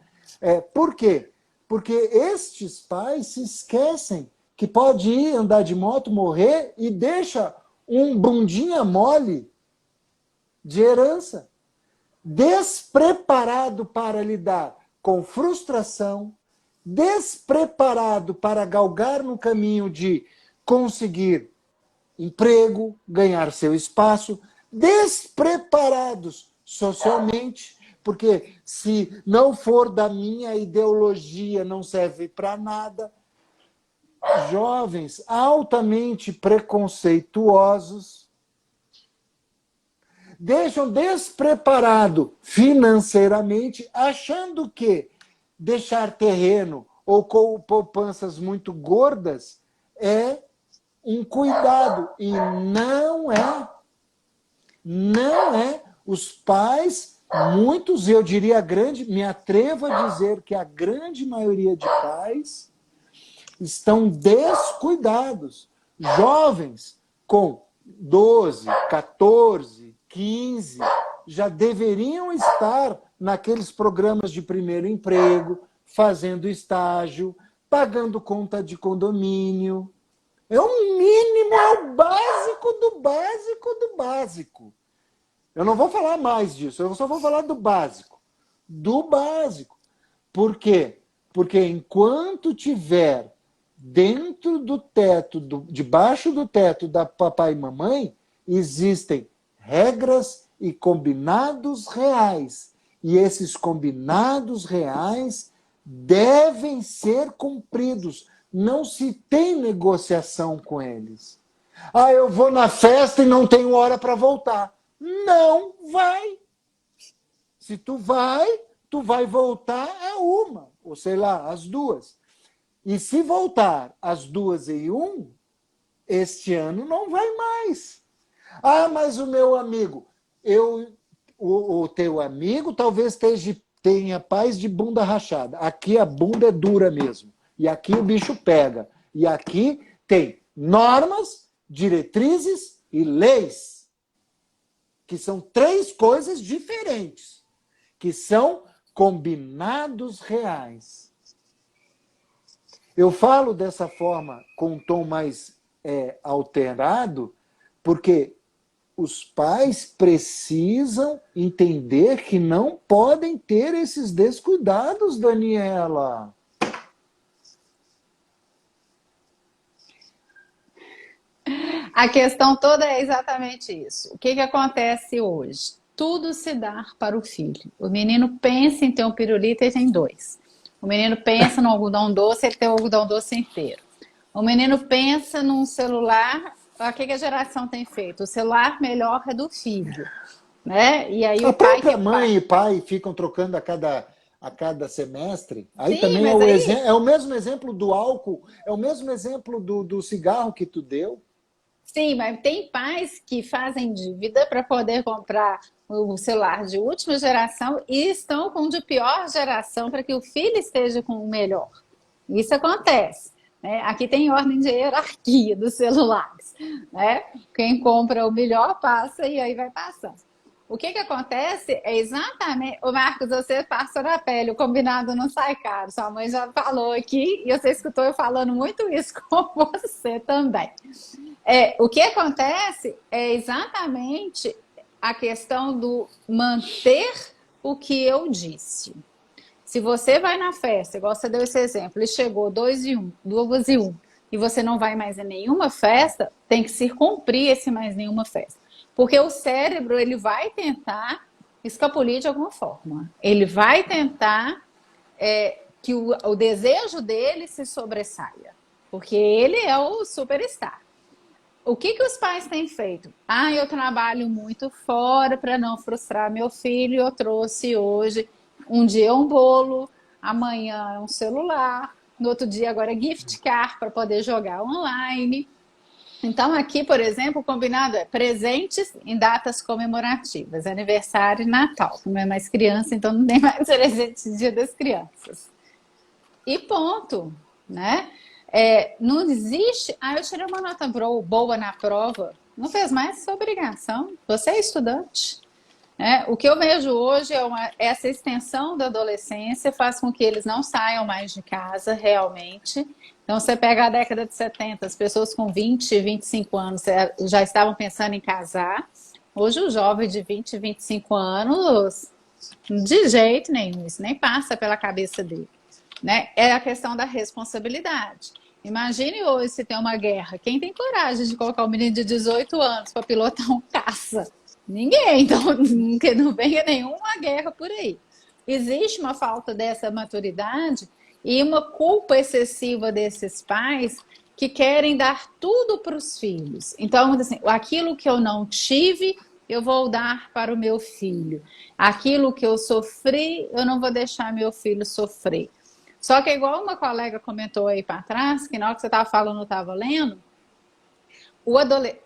Por quê? Porque estes pais se esquecem que pode ir andar de moto, morrer e deixa um bundinha mole de herança, despreparado para lidar com frustração, despreparado para galgar no caminho de conseguir emprego, ganhar seu espaço, despreparados socialmente, porque se não for da minha ideologia não serve para nada. Jovens altamente preconceituosos, deixam despreparado financeiramente, achando que deixar terreno ou com poupanças muito gordas é um cuidado. E não é. Não é. Os pais, muitos, eu diria grande, me atrevo a dizer que a grande maioria de pais estão descuidados. Jovens com 12, 14, 15 já deveriam estar naqueles programas de primeiro emprego, fazendo estágio, pagando conta de condomínio. É o mínimo, é o básico do básico do básico. Eu não vou falar mais disso, eu só vou falar do básico. Do básico. Por quê? Porque enquanto tiver dentro do teto, debaixo do teto da papai e mamãe, existem regras e combinados reais. E esses combinados reais devem ser cumpridos. Não se tem negociação com eles. Ah, eu vou na festa e não tenho hora para voltar. Não vai. Se tu vai voltar a uma, ou sei lá, às duas. E se voltar às 2:01, este ano não vai mais. Ah, mas o meu amigo, o teu amigo talvez tenha paz de bunda rachada. Aqui a bunda é dura mesmo. E aqui o bicho pega. E aqui tem normas, diretrizes e leis, que são três coisas diferentes, que são combinados reais. Eu falo dessa forma, com um tom mais alterado, porque os pais precisam entender que não podem ter esses descuidados, Daniela. A questão toda é exatamente isso. O que que acontece hoje? Tudo se dá para o filho. O menino pensa em ter um pirulito e tem dois. O menino pensa no algodão doce, ele tem o algodão doce inteiro. O menino pensa num celular, o que que a geração tem feito? O celular melhor é do filho, né? E aí A o pai que própria é pai. mãe e pai ficam trocando a cada semestre. Aí Sim, também mas aí é o mesmo exemplo do álcool, é o mesmo exemplo do cigarro que tu deu. sim, mas tem pais que fazem dívida para poder comprar o celular de última geração e estão com o de pior geração para que o filho esteja com o melhor. Isso acontece. Né? Aqui tem ordem de hierarquia dos celulares. Né? Quem compra o melhor passa e aí vai passando. O que acontece é exatamente. O Marcos, você passa na pele, o combinado não sai caro. Sua mãe já falou aqui e você escutou eu falando muito isso com você também. O que acontece é exatamente a questão do manter o que eu disse. Se você vai na festa, igual você deu esse exemplo, e chegou 2:01, e você não vai mais em nenhuma festa, tem que se cumprir esse mais nenhuma festa. Porque o cérebro, ele vai tentar escapulir de alguma forma. Ele vai tentar que o desejo dele se sobressaia. Porque ele é o superstar. O que que os pais têm feito? Ah, eu trabalho muito fora para não frustrar meu filho. Eu trouxe hoje um dia um bolo, amanhã um celular, no outro dia agora gift card para poder jogar online. Então aqui, por exemplo, o combinado é presentes em datas comemorativas, aniversário e Natal. Não é mais criança, então não tem mais presente de Dia das Crianças. E ponto, né? Não existe. Ah, eu tirei uma nota boa na prova. Não fez mais sua obrigação. Você é estudante. Né? O que eu vejo hoje essa extensão da adolescência faz com que eles não saiam mais de casa realmente. Então, você pega a década de 70, as pessoas com 20, 25 anos já estavam pensando em casar. Hoje, o jovem de 20, 25 anos, de jeito nenhum, isso nem passa pela cabeça dele. Né? É a questão da responsabilidade. Imagine hoje se tem uma guerra. Quem tem coragem de colocar um menino de 18 anos para pilotar um caça? Ninguém. Então, não venha nenhuma guerra por aí. Existe uma falta dessa maturidade e uma culpa excessiva desses pais que querem dar tudo para os filhos. Então, assim, aquilo que eu não tive, eu vou dar para o meu filho. Aquilo que eu sofri, eu não vou deixar meu filho sofrer. Só que igual uma colega comentou aí para trás, que na hora que você estava falando, eu estava lendo,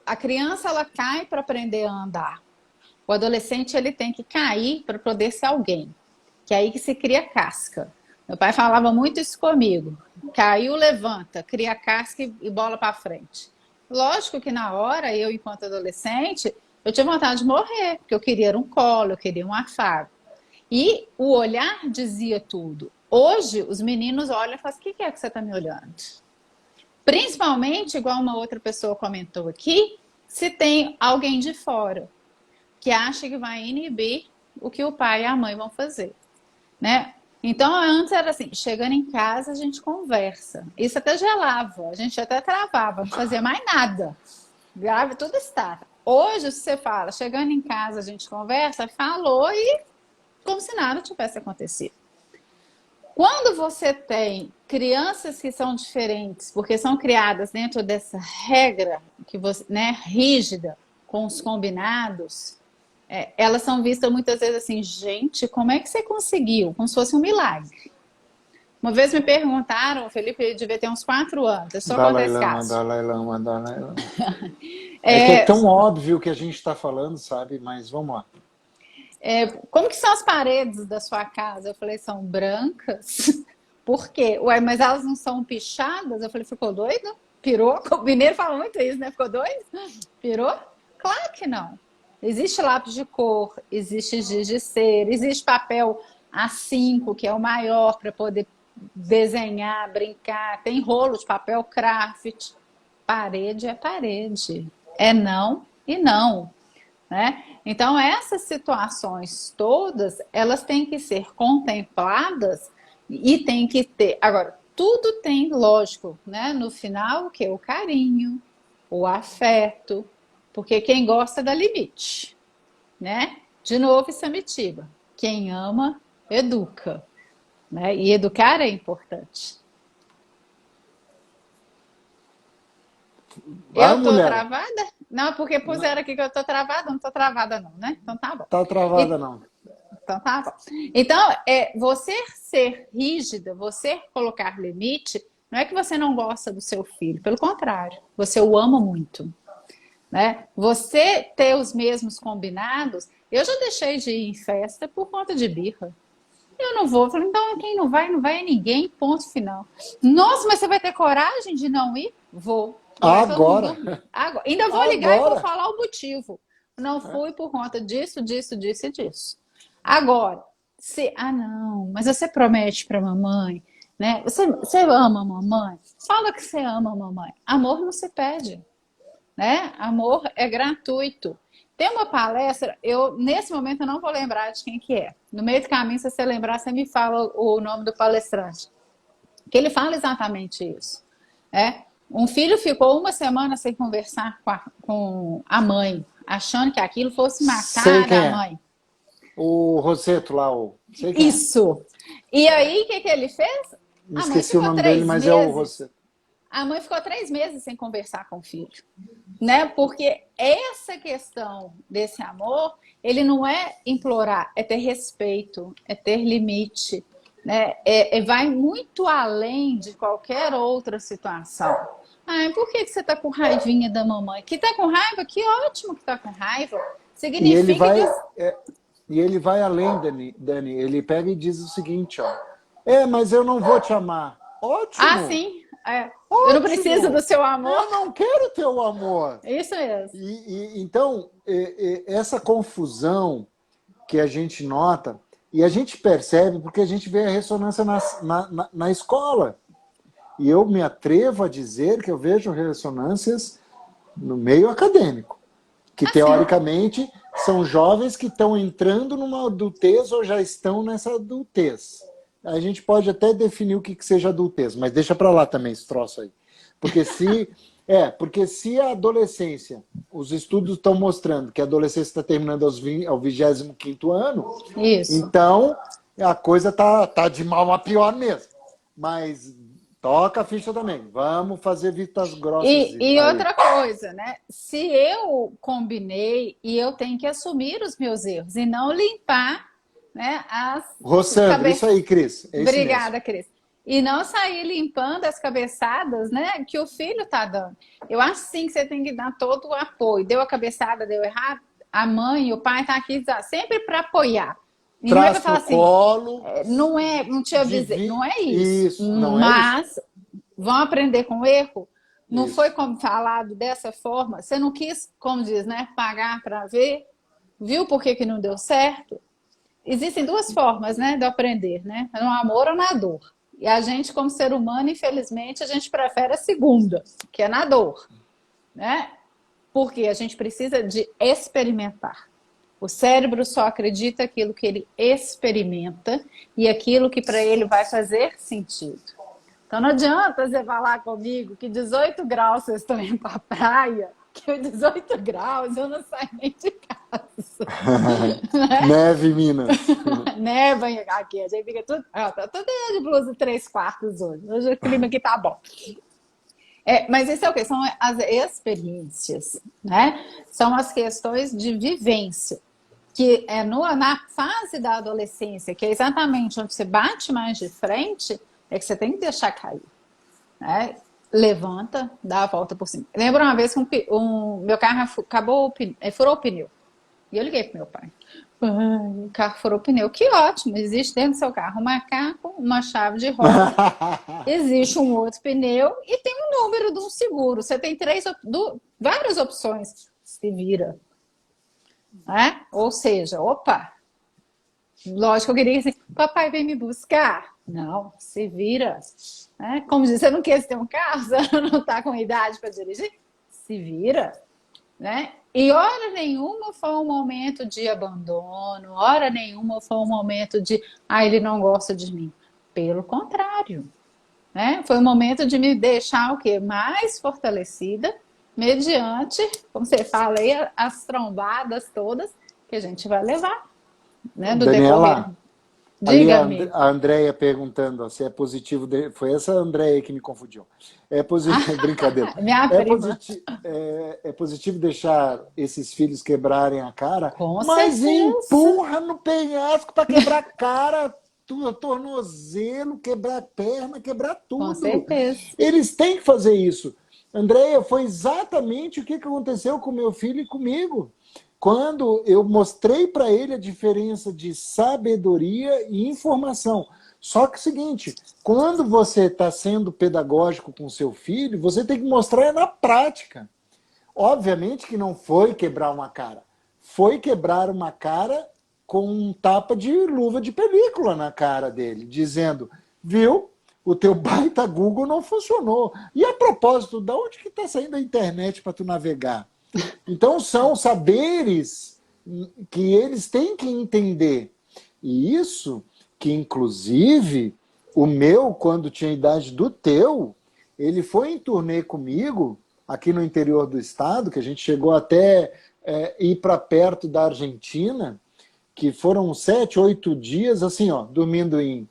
a criança ela cai para aprender a andar. O adolescente ele tem que cair para poder ser alguém. Que é aí que se cria casca. Meu pai falava muito isso comigo. Caiu, levanta, cria casca e bola para frente. Lógico que na hora, eu enquanto adolescente, eu tinha vontade de morrer, porque eu queria um colo, eu queria um afago. E o olhar dizia tudo. Hoje, os meninos olham e falam, o que é que você está me olhando? Principalmente, igual uma outra pessoa comentou aqui, se tem alguém de fora que acha que vai inibir o que o pai e a mãe vão fazer, né? Então, antes era assim, chegando em casa, a gente conversa. Isso até gelava, a gente até travava, não fazia mais nada. Grave, tudo está. Hoje, se você fala, chegando em casa, a gente conversa, falou e como se nada tivesse acontecido. Quando você tem crianças que são diferentes, porque são criadas dentro dessa regra que você, né, rígida, com os combinados, elas são vistas muitas vezes assim, gente, como é que você conseguiu? Como se fosse um milagre. Uma vez me perguntaram, o Felipe devia ter uns 4 anos, é só contar Dalai esse Lama, caso. Dalai Lama, Dalai Lama. É que é É, tão óbvio que a gente está falando, sabe? Mas vamos lá. como que são as paredes da sua casa? Eu falei, são brancas. Por quê? Ué, mas elas não são pichadas? Eu falei, ficou doido? Pirou? O mineiro fala muito isso, né? Ficou doido? Pirou? Claro que não. Existe lápis de cor, existe giz de cera, existe papel A5, que é o maior para poder desenhar, brincar. Tem rolo de papel craft. Parede é parede. É não e não, né? Então, essas situações todas, elas têm que ser contempladas e tem que ter. Agora, tudo tem, lógico, né? No final, o que? O carinho, o afeto, porque quem gosta dá limite, né? De novo, Samitiba. Quem ama, educa, né? E educar é importante. Vai, Eu tô mulher. travada? Não, porque puseram aqui que eu tô travada, não tô travada não, né? Então tá bom. Tá travada, E não. Então, tá bom. Então, você ser rígida, você colocar limite, não é que você não gosta do seu filho, pelo contrário, você o ama muito, né? Você ter os mesmos combinados, eu já deixei de ir em festa por conta de birra. Eu não vou. Eu falei, então quem não vai é ninguém, ponto final. Nossa, mas você vai ter coragem de não ir? Vou. Vai todo mundo Agora. dormir. Agora. Ainda vou ligar e vou Agora. falar o motivo. Não fui por conta disso, disso, disso e disso. Agora, se. Ah, não, mas você promete para mamãe, né? Você ama a mamãe? Fala que você ama a mamãe. Amor não se pede, né? Amor é gratuito. Tem uma palestra, nesse momento eu não vou lembrar de quem que é. No meio do caminho, se você lembrar, você me fala o nome do palestrante. Que ele fala exatamente isso. Um filho ficou uma semana sem conversar com a mãe, achando que aquilo fosse Sei matar quem a é. mãe. O Roseto lá, o. Sei quem é. Isso. E aí, o que que ele fez? Me A mãe esqueci o ficou nome dele, três mas é o meses. Roseto. A mãe ficou 3 meses sem conversar com o filho, né? Porque essa questão desse amor, ele não é implorar, é ter respeito, é ter limite, né? Vai muito além de qualquer outra situação. Ai, por que você tá com raivinha da mamãe? Que tá com raiva? Que ótimo que tá com raiva. E ele Significa que... vai. E ele vai além, Dani. Ele pega e diz o seguinte, ó. Mas eu não vou te amar. Ah, Ótimo! sim, eu não preciso do Ótimo! seu amor. Eu não quero teu amor. Isso mesmo. Então, essa confusão que a gente nota, e a gente percebe porque a gente vê a ressonância na escola. E eu me atrevo a dizer que eu vejo ressonâncias no meio acadêmico, que Assim, teoricamente são jovens que estão entrando numa adultez ou já estão nessa adultez. A gente pode até definir o que seja adultez, mas deixa para lá também esse troço aí. Porque se a adolescência, os estudos estão mostrando que a adolescência está terminando ao 25º ano, isso. então a coisa tá de mal a pior mesmo. Mas toca a ficha também. Vamos fazer vistas grossas E aí. outra coisa, né? Se eu combinei e eu tenho que assumir os meus erros e não limpar, né, as Rossandra, isso cabeças. aí, Cris. É esse mesmo. Obrigada, Cris. E não sair limpando as cabeçadas, né, que o filho tá dando. Eu acho sim que você tem que dar todo o apoio. Deu a cabeçada, deu errado, a mãe, o pai tá aqui sempre para apoiar. E não é para Traz falar pro assim, colo. não te avisei, não é isso. Isso, não é isso? Mas vão aprender com o erro. Não foi Isso. como falado dessa forma. Você não quis, como diz, né, pagar para ver. Viu por que não deu certo? Existem duas formas, né, de aprender, né? No amor ou na dor. E a gente, como ser humano, infelizmente, a gente prefere a segunda, que é na dor, né? Porque a gente precisa de experimentar. O cérebro só acredita aquilo que ele experimenta e aquilo que para ele vai fazer sentido. Então não adianta você falar comigo que 18 graus vocês estão indo para a praia, que 18 graus eu não saio nem de casa. Neve, Minas. Neva aqui, a gente fica tudo. Ó, tá tudo de blusa 3/4 hoje. Hoje o clima aqui tá bom. Mas isso é o quê? São as experiências, né? São as questões de vivência. Que é na fase da adolescência, que é exatamente onde você bate mais de frente, é que você tem que deixar cair. Né? Levanta, dá a volta por cima. Lembro uma vez que meu carro furou o pneu. E eu liguei pro meu pai. Pai, o carro furou o pneu. Que ótimo, existe dentro do seu carro um macaco, uma chave de roda, existe um outro pneu e tem um número de um seguro. Você tem várias opções. Se vira. Né? Ou seja, opa, lógico que eu queria assim, papai vem me buscar. Não, se vira. Né? Como diz, você não quer ter um carro, você não está com idade para dirigir? Se vira. Né? E hora nenhuma foi um momento de abandono, hora nenhuma foi um momento de, ele não gosta de mim. Pelo contrário, né? Foi um momento de me deixar o quê? Mais fortalecida, mediante, como você fala aí, as trombadas todas que a gente vai levar, né? Do decorrer. Daniela, ali Diga-me. a Andréia perguntando ó, se é positivo. Foi essa Andréia que me confundiu. É positivo. Brincadeira. Minha prima. É positivo deixar esses filhos quebrarem a cara, Com mas certeza. empurra no penhasco para quebrar a cara, tornozelo, quebrar a perna, quebrar Com tudo. certeza. Eles têm que fazer isso. Andréia, foi exatamente o que aconteceu com meu filho e comigo. Quando eu mostrei para ele a diferença de sabedoria e informação. Só que é o seguinte, quando você está sendo pedagógico com seu filho, você tem que mostrar na prática. Obviamente que não foi quebrar uma cara. Foi quebrar uma cara com um tapa de luva de película na cara dele, dizendo, viu, o teu baita Google não funcionou. E a propósito, de onde que está saindo a internet para tu navegar? Então são saberes que eles têm que entender. E isso que, inclusive, o meu, quando tinha a idade do teu, ele foi em turnê comigo, aqui no interior do estado, que a gente chegou até ir para perto da Argentina, que foram 7, 8 dias, assim, ó, dormindo em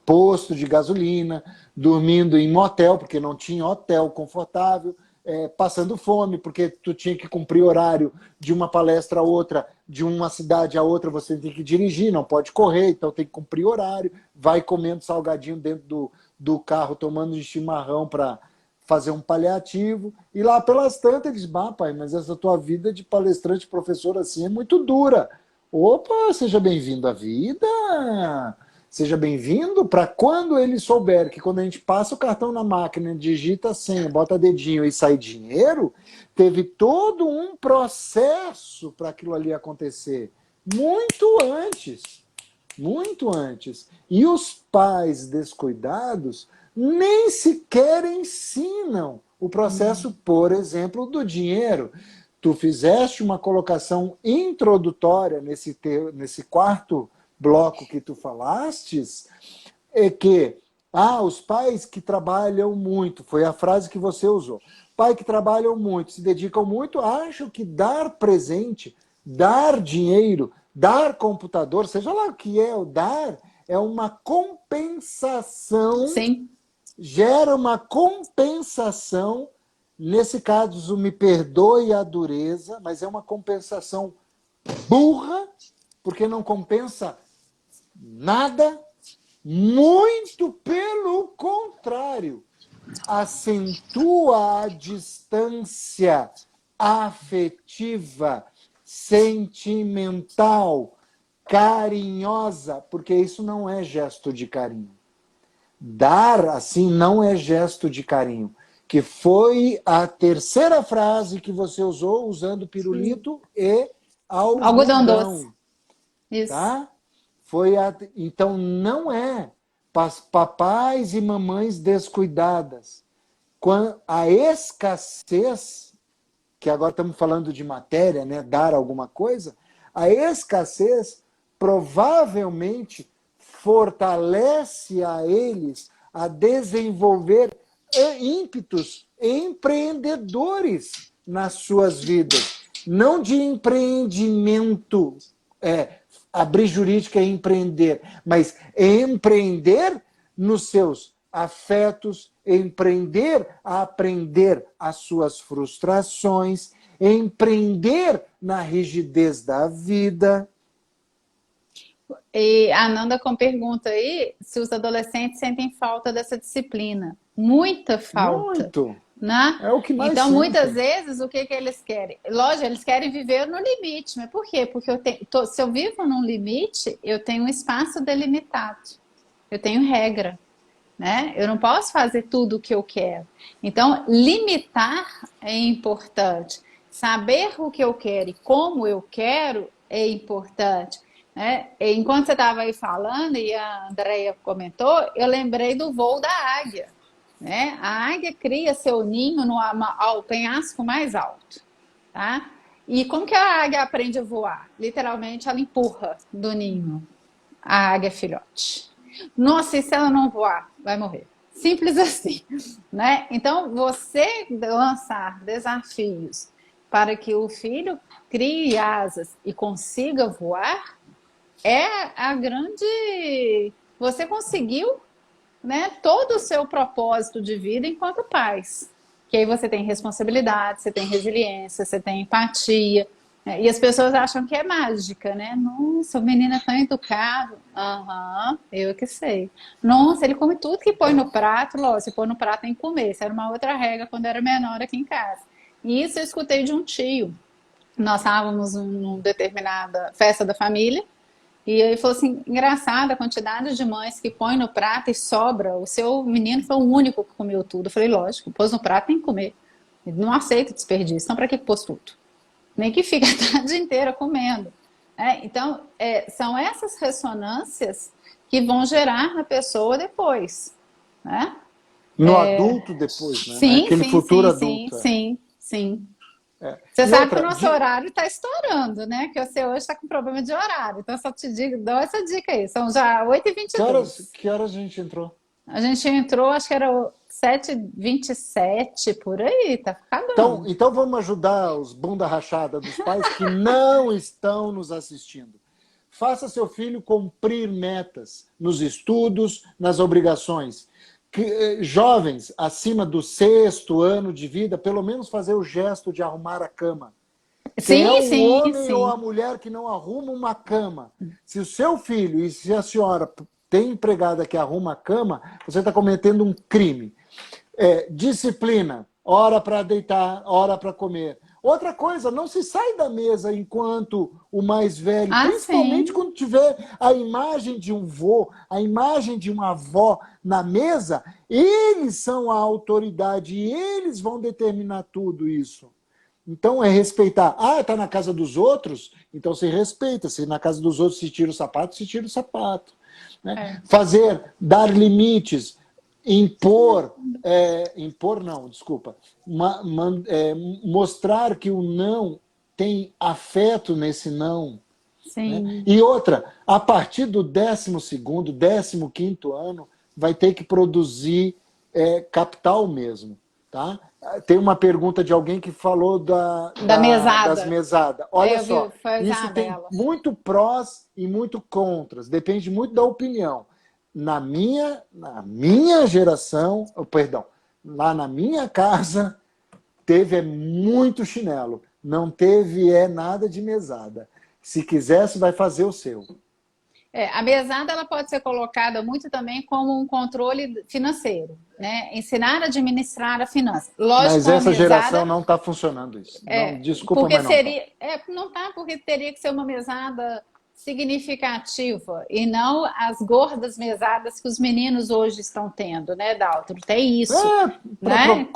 posto de gasolina, dormindo em motel, porque não tinha hotel confortável, passando fome, porque tu tinha que cumprir horário de uma palestra a outra, de uma cidade a outra, você tem que dirigir, não pode correr, então tem que cumprir horário, vai comendo salgadinho dentro do carro, tomando de chimarrão para fazer um paliativo, e lá pelas tantas eles, pai, mas essa tua vida de palestrante, professor assim é muito dura. Opa, seja bem-vindo à vida! Seja bem-vindo para quando ele souber que quando a gente passa o cartão na máquina, digita a senha, bota dedinho e sai dinheiro, teve todo um processo para aquilo ali acontecer. Muito antes. Muito antes. E os pais descuidados nem sequer ensinam o processo, por exemplo, do dinheiro. Tu fizeste uma colocação introdutória nesse quarto bloco que tu falastes, é que os pais que trabalham muito, foi a frase que você usou. Pai que trabalham muito, se dedicam muito, acham que dar presente, dar dinheiro, dar computador, seja lá o que é o dar, é uma compensação, Sim. gera uma compensação, nesse caso, me perdoe a dureza, mas é uma compensação burra, porque não compensa nada, muito pelo contrário, acentua a distância afetiva, sentimental, carinhosa, porque isso não é gesto de carinho. Dar assim não é gesto de carinho, que foi a terceira frase que você usou usando pirulito e Algodão doce. algodão. Isso. Tá? Então não é papais e mamães descuidadas. A escassez, que agora estamos falando de matéria, né, dar alguma coisa, a escassez provavelmente fortalece a eles a desenvolver ímpetos empreendedores nas suas vidas. não de empreendimento, abrir jurídica e empreender, mas empreender nos seus afetos, empreender a aprender as suas frustrações, empreender na rigidez da vida. E a Ananda com pergunta aí se os adolescentes sentem falta dessa disciplina. Muita falta. Muito. Né? É o que mais Então, muitas sentem. vezes, o que eles querem? Lógico, eles querem viver no limite. Mas por quê? Porque se eu vivo num limite, eu tenho um espaço delimitado. Eu tenho regra. Né? Eu não posso fazer tudo o que eu quero. Então, limitar é importante. Saber o que eu quero e como eu quero é importante. Né? Enquanto você estava aí falando e a Andrea comentou, eu lembrei do voo da águia. Né? A águia cria seu ninho ao penhasco mais alto. Tá? E como que a águia aprende a voar? Literalmente, ela empurra do ninho a águia filhote. Nossa, e se ela não voar? Vai morrer. Simples assim. Né? Então, você lançar desafios para que o filho crie asas e consiga voar é a grande... Você conseguiu, né, todo o seu propósito de vida enquanto pais. Que aí você tem responsabilidade, você tem resiliência, você tem empatia. Né? E as pessoas acham que é mágica, né? Nossa, o menino é tão educado. Aham, eu que sei. Nossa, ele come tudo que põe no prato. Lógico, se põe no prato tem que comer. Isso era uma outra regra quando eu era menor aqui em casa. E isso eu escutei de um tio. Nós estávamos numa determinada festa da família. E ele falou assim, engraçado a quantidade de mães que põem no prato e sobra. O seu menino foi o único que comeu tudo. Eu falei, lógico, pôs no prato tem que comer. Ele não aceita desperdício. Então, para que pôs tudo? Nem que fica a tarde inteira comendo. Então, são essas ressonâncias que vão gerar na pessoa depois. Né? No adulto depois, né? Sim, Aquele sim, futuro sim, adulto. sim, sim. É. Você E sabe que o outra, nosso horário está estourando, né? Que você hoje está com problema de horário. Então, só te digo, dou essa dica aí. São já que 8h22. que horas a gente entrou? A gente entrou, acho que era 7h27, por aí. Tá acabando. Então vamos ajudar os bunda rachada dos pais que não estão nos assistindo. Faça seu filho cumprir metas nos estudos, nas obrigações. Jovens acima do 6º ano de vida, pelo menos fazer o gesto de arrumar a cama. Quem é Sim, o sim, homem ou a sim. mulher que não arruma uma cama? Se o seu filho e se a senhora tem empregada que arruma a cama, você está cometendo um crime. Disciplina, hora para deitar, hora para comer. Outra coisa, não se sai da mesa enquanto o mais velho, Ah, principalmente sim. quando tiver a imagem de um vô, a imagem de uma avó na mesa, eles são a autoridade e eles vão determinar tudo isso. Então é respeitar. Ah, está na casa dos outros? Então se respeita. Se na casa dos outros se tira o sapato, se tira o sapato. Né? Fazer, dar limites, impor, impor não, desculpa, mostrar que o não tem afeto nesse não. Né? Sim. E outra, a partir do 12º, 15º ano, vai ter que produzir capital mesmo. Tá? Tem uma pergunta de alguém que falou Da das mesada. mesadas. Olha Eu vi, só, foi a isso tem Isabela. muito prós e muito contras. Depende muito da opinião. Na minha geração, perdão, lá na minha casa, teve muito chinelo. Não teve nada de mesada. Se quisesse, vai fazer o seu. A mesada ela pode ser colocada muito também como um controle financeiro, né? Ensinar a administrar a finança. Lógico, Mas com a essa geração mesada, não está funcionando isso. Não, desculpa, porque mas não está. seria, não tá, porque teria que ser uma mesada significativa e não as gordas mesadas que os meninos hoje estão tendo, né, Daltro? Tem isso, Para né?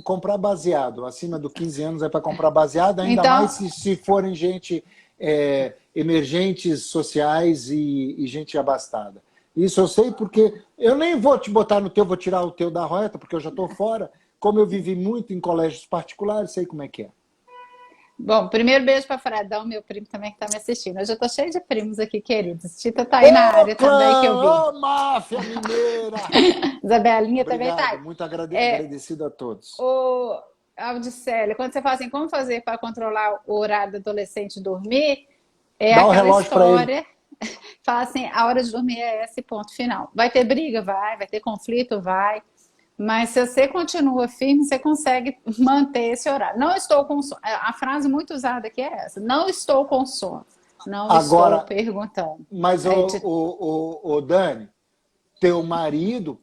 comprar baseado. Acima dos 15 anos é para comprar baseado, ainda mais Então, se forem gente emergentes sociais e gente abastada. Isso eu sei porque eu nem vou te botar no teu, vou tirar o teu da rota, porque eu já estou fora. Como eu vivi muito em colégios particulares, sei como é que é. bom, primeiro beijo para Fredão, meu primo também que está me assistindo. Eu já estou cheio de primos aqui, queridos. Tita está aí na área também, que eu vi. Ô, máfia mineira! Isabelinha também está Obrigado, aí. muito agradecido a todos. Audicélia, quando você fala assim, como fazer para controlar o horário do adolescente dormir, é Dá o aquela relógio para ele. história, fala assim, a hora de dormir é esse ponto final. Vai ter briga? Vai ter conflito? Vai. Mas se você continua firme, você consegue manter esse horário. Não estou com sono. A frase muito usada aqui é essa. Não estou com sono. Não estou Agora, perguntando. mas É o Dani, teu marido